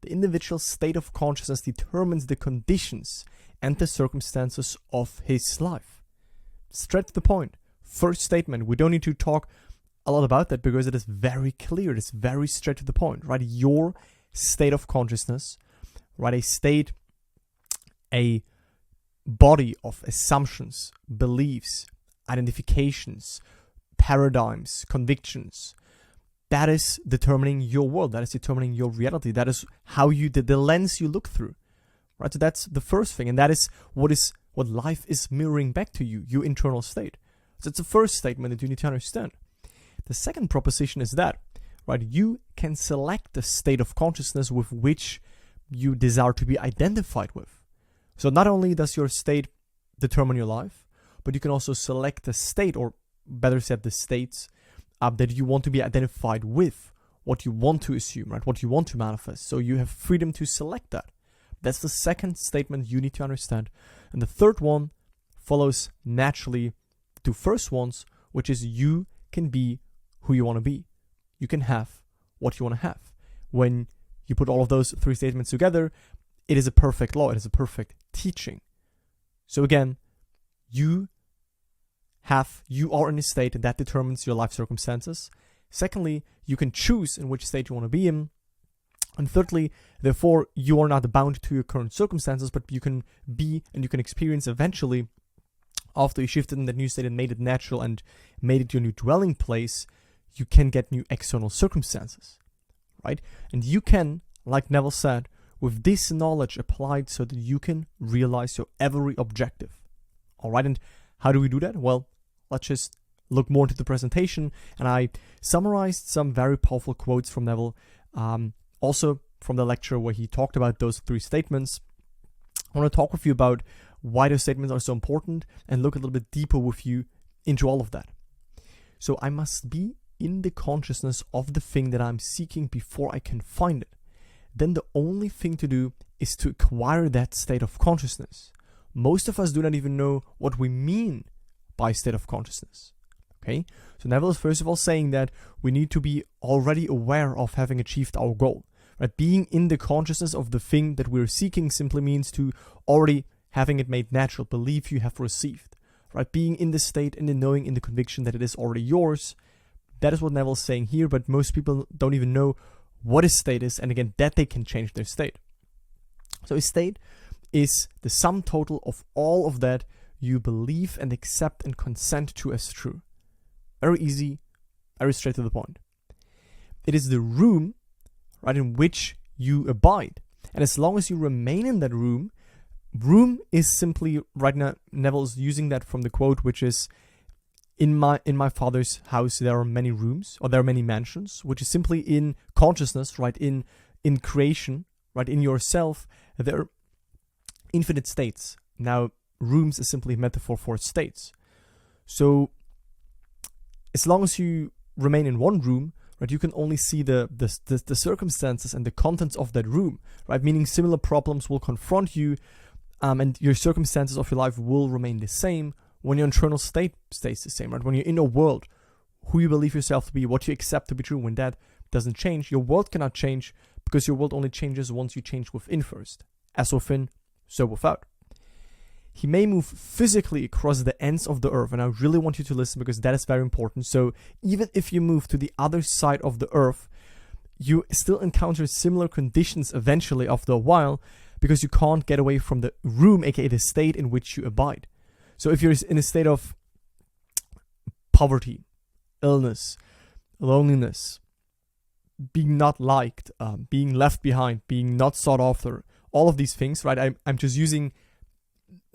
The individual state of consciousness determines the conditions and the circumstances of his life. Straight to the point. First statement. We don't need to talk a lot about that because it is very clear. It is very straight to the point, right? Your state of consciousness, right? A body of assumptions, beliefs, identifications, paradigms, convictions. That is determining your world. That is determining your reality. That is how the lens you look through, right? So that's the first thing, and that is what life is mirroring back to you, your internal state. So it's the first statement that you need to understand. The second proposition is that, right, you can select the state of consciousness with which you desire to be identified with. So not only does your state determine your life, but you can also select the state, or better said, the states that you want to be identified with, what you want to assume, right? What you want to manifest. So you have freedom to select that. That's the second statement you need to understand. And the third one follows naturally to first ones, which is you can be who you want to be. You can have what you want to have. When you put all of those three statements together, it is a perfect law. It is a perfect teaching. So again, you are in a state, and that determines your life circumstances. Secondly, you can choose in which state you want to be in. And thirdly, therefore, you are not bound to your current circumstances, but you can be and you can experience eventually, after you shifted in that new state and made it natural and made it your new dwelling place, you can get new external circumstances, right? And you can, like Neville said, with this knowledge applied so that you can realize your every objective. All right, and how do we do that? Well, let's just look more into the presentation. And I summarized some very powerful quotes from Neville, also from the lecture where he talked about those three statements. I want to talk with you about why those statements are so important and look a little bit deeper with you into all of that. So I must be in the consciousness of the thing that I'm seeking before I can find it. Then the only thing to do is to acquire that state of consciousness. Most of us do not even know what we mean by state of consciousness. Okay, so Neville is first of all saying that we need to be already aware of having achieved our goal. Right? Being in the consciousness of the thing that we're seeking simply means to already having it made natural, believe you have received. Right? Being in the state, in the knowing, in the conviction that it is already yours. That is what Neville is saying here, but most people don't even know what a state is, and again, that they can change their state. So a state is the sum total of all of that you believe and accept and consent to as true. Very easy, very straight to the point. It is the room, right, in which you abide. And as long as you remain in that room is simply, right now, Neville's using that from the quote, which is, in my Father's house there are many rooms, or there are many mansions, which is simply in consciousness, right, in creation, right, in yourself, there are infinite states. Now, rooms is simply a metaphor for states. So, as long as you remain in one room, right, you can only see the circumstances and the contents of that room, right, meaning similar problems will confront you, and your circumstances of your life will remain the same when your internal state stays the same, right? When you're in a world, who you believe yourself to be, what you accept to be true, when that doesn't change, your world cannot change, because your world only changes once you change within first. As within, so without. He may move physically across the ends of the earth, and I really want you to listen because that is very important. So even if you move to the other side of the earth, you still encounter similar conditions eventually after a while, because you can't get away from the room, aka the state in which you abide. So if you're in a state of poverty, illness, loneliness, being not liked, being left behind, being not sought after, all of these things, right? I'm just using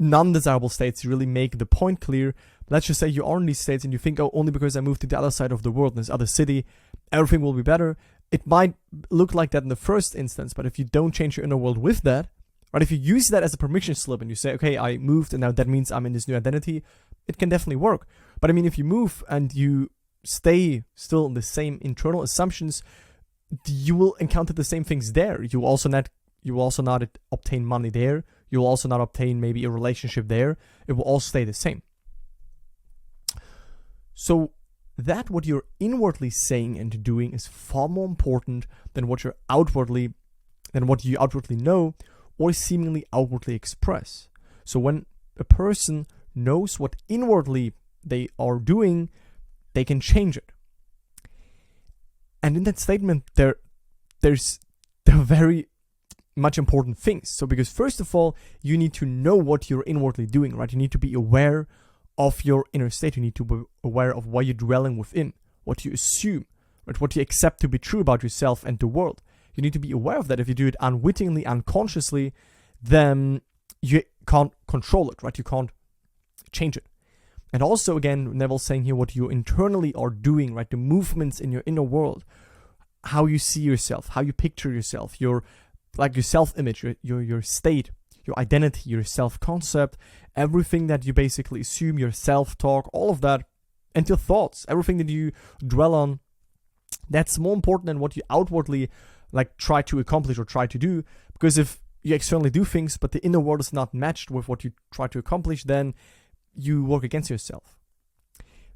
non-desirable states to really make the point clear. Let's just say you are in these states and you think, oh, only because I moved to the other side of the world, in this other city, everything will be better. It might look like that in the first instance, but if you don't change your inner world with that, right, if you use that as a permission slip and you say, okay, I moved and now that means I'm in this new identity, it can definitely work. But I mean, if you move and you stay still in the same internal assumptions, you will encounter the same things there. You will also not obtain money there. You will also not obtain maybe a relationship there. It will all stay the same. So that what you're inwardly saying and doing is far more important than what you're outwardly than what you outwardly know or seemingly outwardly express. So when a person knows what inwardly they are doing, they can change it. And in that statement, there's very much important things. So because first of all, you need to know what you're inwardly doing, right? You need to be aware of your inner state. You need to be aware of what you're dwelling within, what you assume, right? What you accept to be true about yourself and the world. You need to be aware of that. If you do it unwittingly, unconsciously, then you can't control it, right? You can't change it. And also, again, Neville's saying here what you internally are doing, right? The movements in your inner world, how you see yourself, how you picture yourself, your self-image, your state, your identity, your self-concept, everything that you basically assume, your self-talk, all of that, and your thoughts, everything that you dwell on, that's more important than what you outwardly try to accomplish or try to do. Because if you externally do things, but the inner world is not matched with what you try to accomplish, then you work against yourself.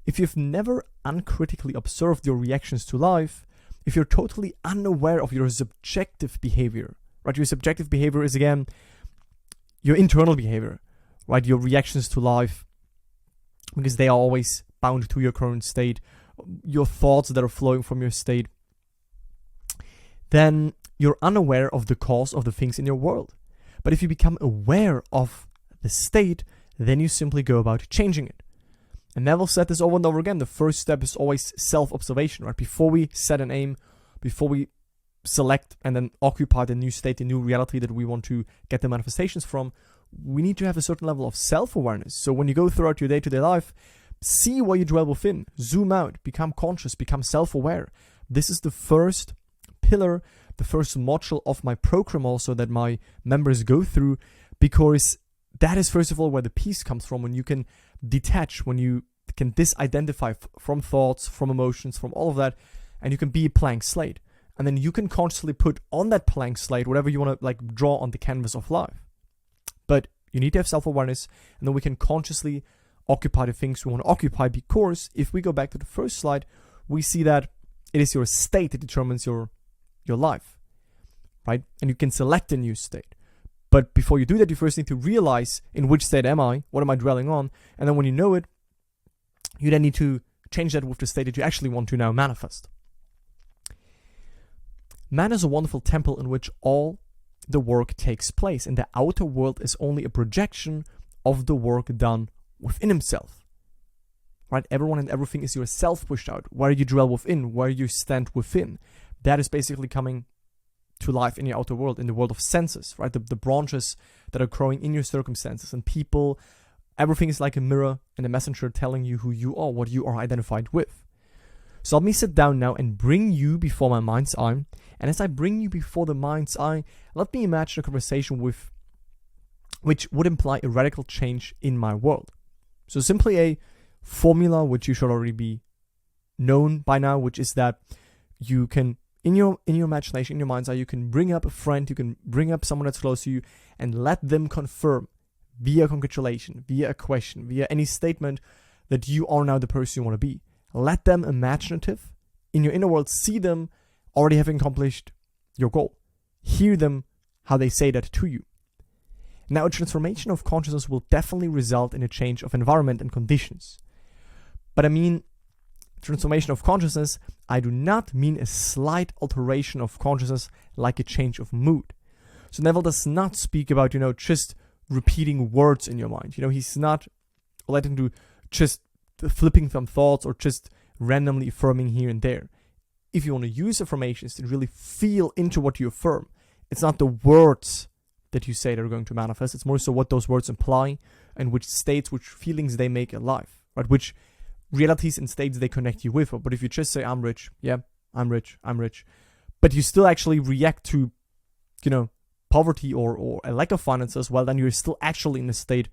If you've never uncritically observed your reactions to life, if you're totally unaware of your subjective behavior, right? Your subjective behavior is, again, your internal behavior, right? Your reactions to life, because they are always bound to your current state, your thoughts that are flowing from your state, then you're unaware of the cause of the things in your world. But if you become aware of the state, then you simply go about changing it. And Neville said this over and over again. The first step is always self-observation, right? Before we set an aim, before we select and then occupy the new state, the new reality that we want to get the manifestations from, we need to have a certain level of self-awareness. So when you go throughout your day-to-day life, see where you dwell within, zoom out, become conscious, become self-aware. This is the first pillar, the first module of my program also that my members go through, because that is first of all where the peace comes from, when you can detach, when you can disidentify from thoughts, from emotions, from all of that, and you can be a blank slate. And then you can consciously put on that blank slate whatever you want to draw on the canvas of life. But you need to have self-awareness, and then we can consciously occupy the things we want to occupy, because if we go back to the first slide, we see that it is your state that determines your life, right? And you can select a new state. But before you do that, you first need to realize in which state am I, what am I dwelling on, and then when you know it, you then need to change that with the state that you actually want to now manifest. Man is a wonderful temple in which all the work takes place, and the outer world is only a projection of the work done within himself. Right? Everyone and everything is yourself pushed out. Where you dwell within, where you stand within. That is basically coming to life in your outer world, in the world of senses, right? The branches that are growing in your circumstances and people. Everything is like a mirror and a messenger telling you who you are, what you are identified with. So let me sit down now and bring you before my mind's eye. And as I bring you before the mind's eye, let me imagine a conversation which would imply a radical change in my world. So simply a formula which you should already be known by now, which is that you can, in your imagination, in your mind's eye, you can bring up a friend, you can bring up someone that's close to you and let them confirm via congratulation, via a question, via any statement that you are now the person you want to be. Let them imaginative in your inner world, see them already having accomplished your goal. Hear them how they say that to you. Now, a transformation of consciousness will definitely result in a change of environment and conditions. But I mean, transformation of consciousness, I do not mean a slight alteration of consciousness like a change of mood. So Neville does not speak about, just repeating words in your mind. He's not letting you just flipping some thoughts or just randomly affirming here and there. If you want to use affirmations to really feel into what you affirm, it's not the words that you say that are going to manifest. It's more so what those words imply and which states, which feelings they make alive, right? Which realities and states they connect you with. But if you just say, I'm rich, yeah, I'm rich, but you still actually react to, poverty or a lack of finances, well, then you're still actually in a state,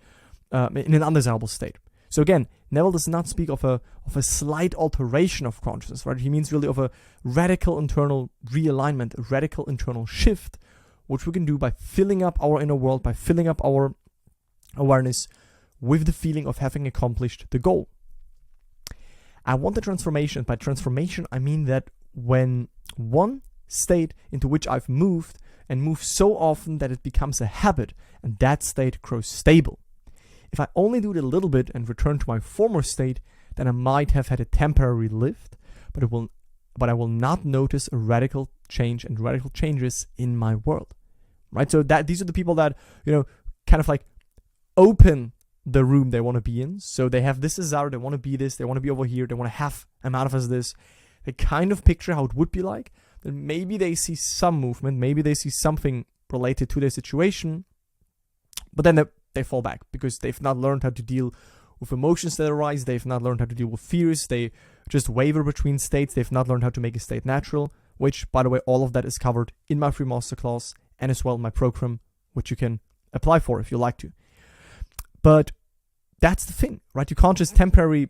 in an undesirable state. So again, Neville does not speak of a slight alteration of consciousness, right? He means really of a radical internal realignment, a radical internal shift, which we can do by filling up our inner world, by filling up our awareness with the feeling of having accomplished the goal. I want the transformation. By transformation, I mean that when one state into which I've moved and move so often that it becomes a habit, and that state grows stable. If I only do it a little bit and return to my former state, then I might have had a temporary lift, but I will not notice a radical change and radical changes in my world, right? So these are the people that, kind of like open the room they want to be in. So they have this desire, they want to be this, they want to be over here, they want to have a manifest this. They kind of picture how it would be like. Then maybe they see some movement, maybe they see something related to their situation, but then they fall back because they've not learned how to deal with emotions that arise. They've not learned how to deal with fears. They just waver between states. They've not learned how to make a state natural, which, by the way, all of that is covered in my free masterclass and as well in my program, which you can apply for if you like to. But that's the thing, right? You can't just temporarily,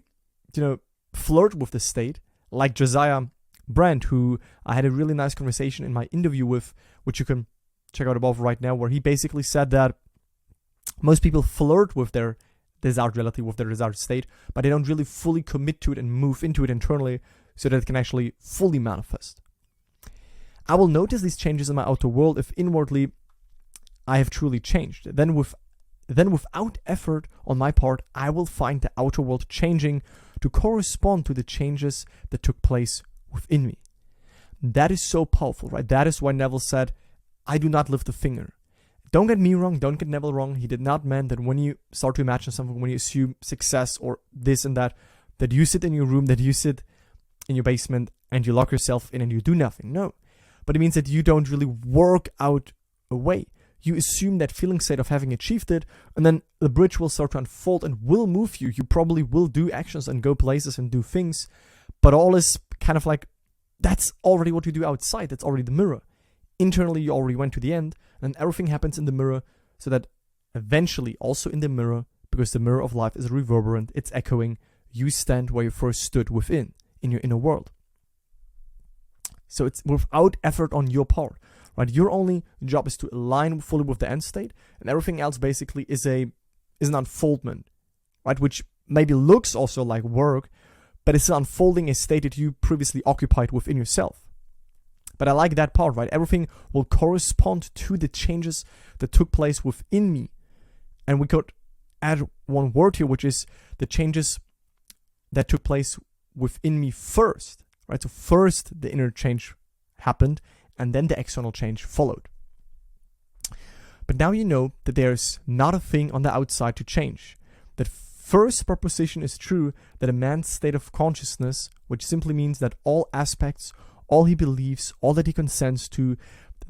flirt with the state like Josiah Brandt, who I had a really nice conversation in my interview with, which you can check out above right now, where he basically said that most people flirt with their desired reality, with their desired state, but they don't really fully commit to it and move into it internally so that it can actually fully manifest. I will notice these changes in my outer world if inwardly I have truly changed. Then without effort on my part, I will find the outer world changing to correspond to the changes that took place within me. That is so powerful, right? That is why Neville said, I do not lift a finger. Don't get me wrong, don't get Neville wrong. He did not mean that when you start to imagine something, when you assume success or this and that you sit in your room, that you sit in your basement and you lock yourself in and you do nothing. No. But it means that you don't really work out a way. You assume that feeling state of having achieved it, and then the bridge will start to unfold and will move you. You probably will do actions and go places and do things, but all is kind of like, that's already what you do outside. That's already the mirror. Internally, you already went to the end, and everything happens in the mirror, so that eventually, also in the mirror, because the mirror of life is reverberant, it's echoing, you stand where you first stood within, in your inner world. So it's without effort on your part. Right, your only job is to align fully with the end state, and everything else basically is an unfoldment, right? Which maybe looks also like work, but it's unfolding a state that you previously occupied within yourself. But I like that part, right? Everything will correspond to the changes that took place within me, and we could add one word here, which is the changes that took place within me first, right? So first the inner change happened, and then the external change followed. But now you know that there's not a thing on the outside to change. That first proposition is true, that a man's state of consciousness, which simply means that all aspects, all he believes, all that he consents to,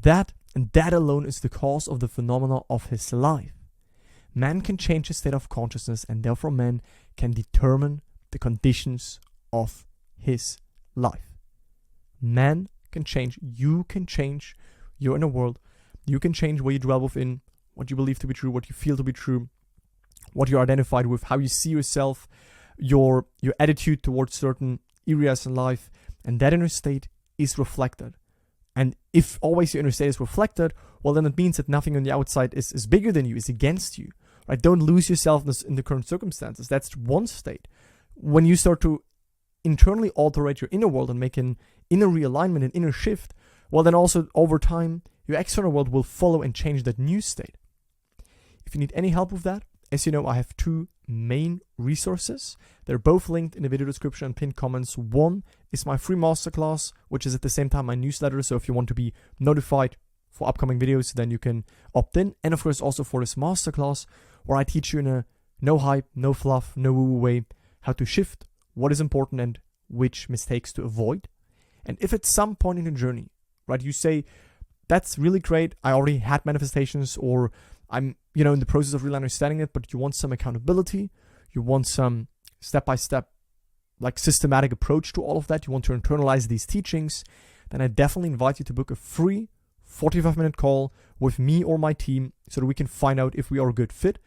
that and that alone is the cause of the phenomena of his life. Man can change his state of consciousness, and therefore man can determine the conditions of his life. Man can change, you can change your inner world, you can change where you dwell within, what you believe to be true, what you feel to be true, what you're identified with, how you see yourself, your attitude towards certain areas in life, and that inner state is reflected. And if always your inner state is reflected, well, then it means that nothing on the outside is bigger than you, is against you, right? Don't lose yourself in the current circumstances. That's one state. When you start to internally alterate your inner world and make an inner realignment, an inner shift, well, then also over time, your external world will follow and change that new state. If you need any help with that, as you know, I have two main resources. They're both linked in the video description and pinned comments. One is my free masterclass, which is at the same time my newsletter. So if you want to be notified for upcoming videos, then you can opt in. And of course, also for this masterclass, where I teach you in a no hype, no fluff, no woo-woo way, how to shift, what is important, and which mistakes to avoid. And if at some point in the journey, right, you say, that's really great, I already had manifestations, or I'm, in the process of really understanding it, but you want some accountability, you want some step-by-step, like systematic approach to all of that, you want to internalize these teachings, then I definitely invite you to book a free 45-minute call with me or my team so that we can find out if we are a good fit.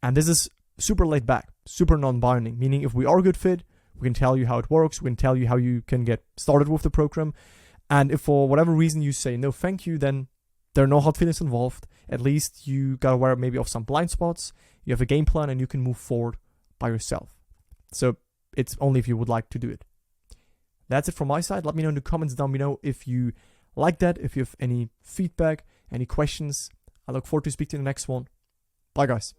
And this is super laid back, super non-binding, meaning if we are a good fit, we can tell you how it works, we can tell you how you can get started with the program. And if for whatever reason you say no thank you, then there are no hard feelings involved. At least you got aware maybe of some blind spots, you have a game plan, and you can move forward by yourself. So it's only if you would like to do it. That's it from my side. Let me know in the comments down below if you like that, if you have any feedback, any questions. I look forward to speak to you in the next one. Bye, guys.